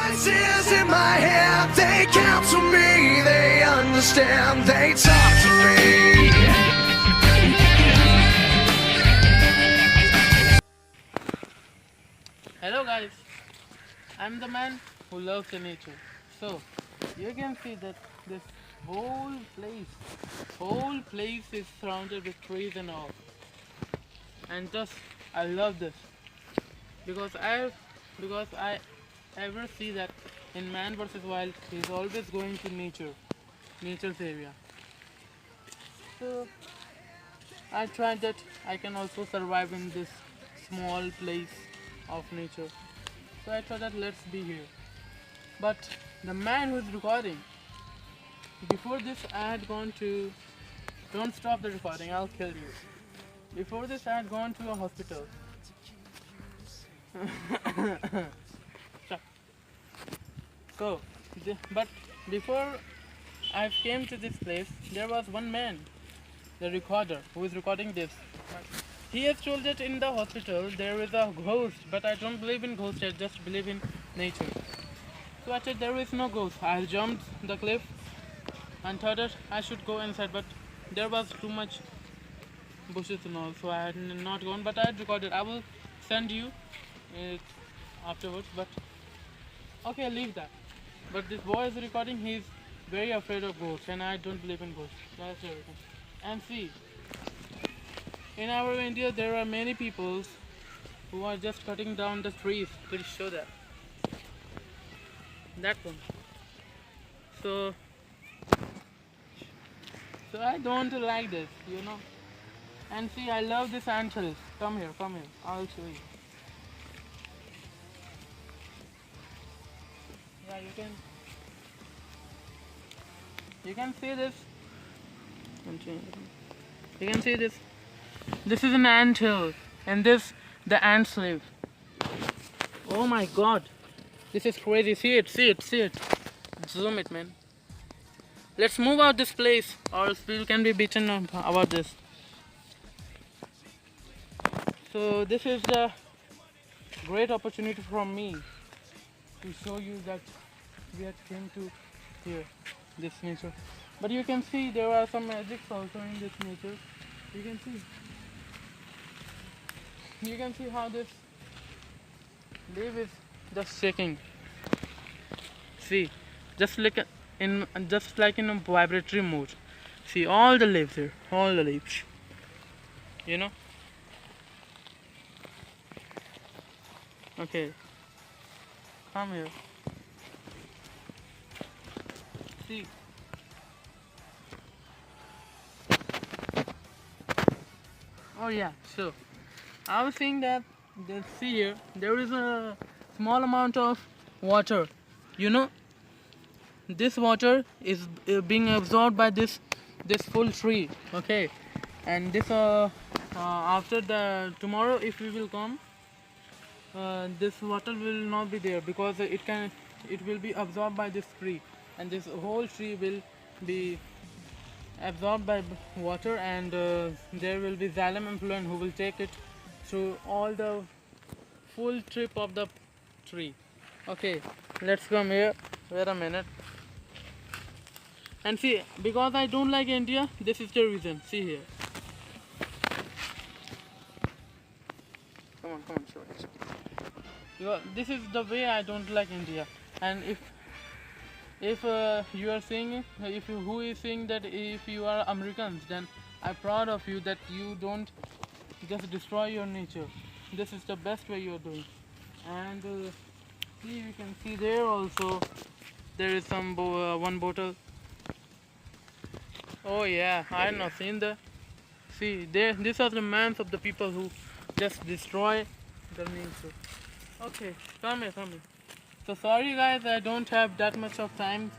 Voices in my head, they counsel me, they understand, they talk to me. Hello guys, I'm the man who loves the nature. So you can see that this whole place is surrounded with trees and all. And just I love this because I ever see that in Man vs Wild he's always going to nature's area. So I tried that I can also survive in this small place of nature. So I thought that let's be here. But the man who is recording, before this I had gone to, don't stop the recording, I'll kill you. Before this I had gone to a hospital. Stop. So, but before I came to this place, there was one man, the recorder, who is recording this. He has told that in the hospital there is a ghost, but I don't believe in ghosts, I just believe in nature. So I said there is no ghost. I jumped the cliff and thought that I should go inside, but there was too much bushes and all, so I had not gone. But I had recorded. I will send you it afterwards. But okay, leave that. But this boy is recording. He's very afraid of ghosts, and I don't believe in ghosts. That's everything. And see, in our India there are many people who are just cutting down the trees. Please show that. That one. So I don't like this, you know. And see, I love this anthills. Come here, I'll show you. Yeah, you can see this. You can see this. This is an anthill, and this the ants live. Oh my god. This is crazy. See it. Zoom it, man. Let's move out this place, or else we can be beaten about this. So this is the great opportunity from me to show you that we have came to here, this nature. But you can see there are some magics also in this nature. You can see how this leaf is just shaking. See, just like in a vibratory mode. See all the leaves here, all the leaves. You know. Okay. Come here. See. Oh yeah. So I was saying that see here there is a small amount of water. You know, this water is being absorbed by this full tree. Okay, and this after the tomorrow if we will come, this water will not be there because it will be absorbed by this tree, and this whole tree will be absorbed by water, and there will be xylem effluent who will take it through all the full trip of the tree. Okay, let's come here. Wait a minute. And see, because I don't like India, this is the reason. See here. Come on, show it. Because this is the way I don't like India. And if you are saying, who is saying that if you are Americans, then I'm proud of you that you don't just destroy your nature. This is the best way you are doing. And see, you can see there also there is some one bottle. Oh yeah, I have not seen that. See, these are the mans of the people who just destroy the nature. Okay, come here. So sorry guys, I don't have that much of time.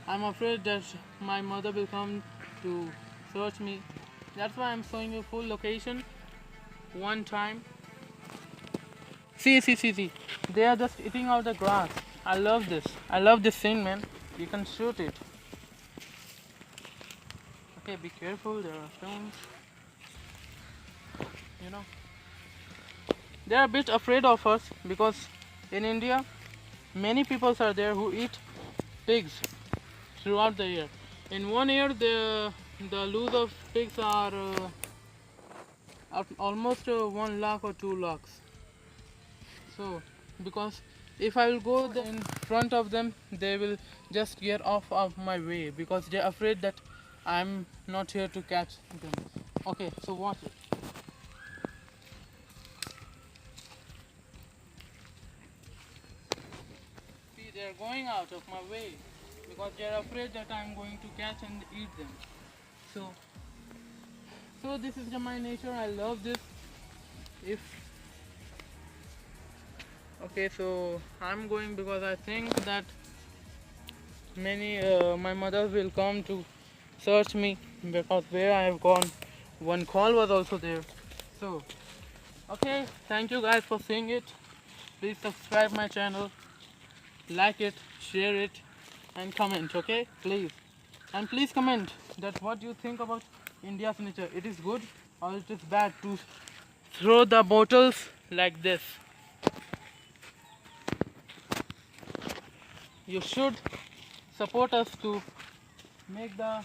I'm afraid that my mother will come to search me. That's why I'm showing you full location one time. See. They are just eating out the grass. I love this scene, man. You can shoot it. Okay, be careful, there are stones. You know, they are a bit afraid of us because in India many people are there who eat pigs throughout the year. In 1 year, the loss of pigs are almost 1 lakh or 2 lakhs. So, because if I will go in front of them, they will just get off of my way because they're afraid that I'm not here to catch them. Okay, so watch it. See, they're going out of my way because they're afraid that I'm going to catch and eat them. So, so this is my nature. I love this. If okay, so I'm going because I think that many my mother will come to search me because where I have gone, one call was also there. So, okay, thank you guys for seeing it. Please subscribe my channel, like it, share it, and comment. Okay, please, and please comment that what you think about India's nature. It is good or it is bad to throw the bottles like this. You should support us to make the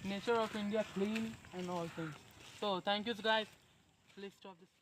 nature of India clean and all things. So thank you guys. Please stop this.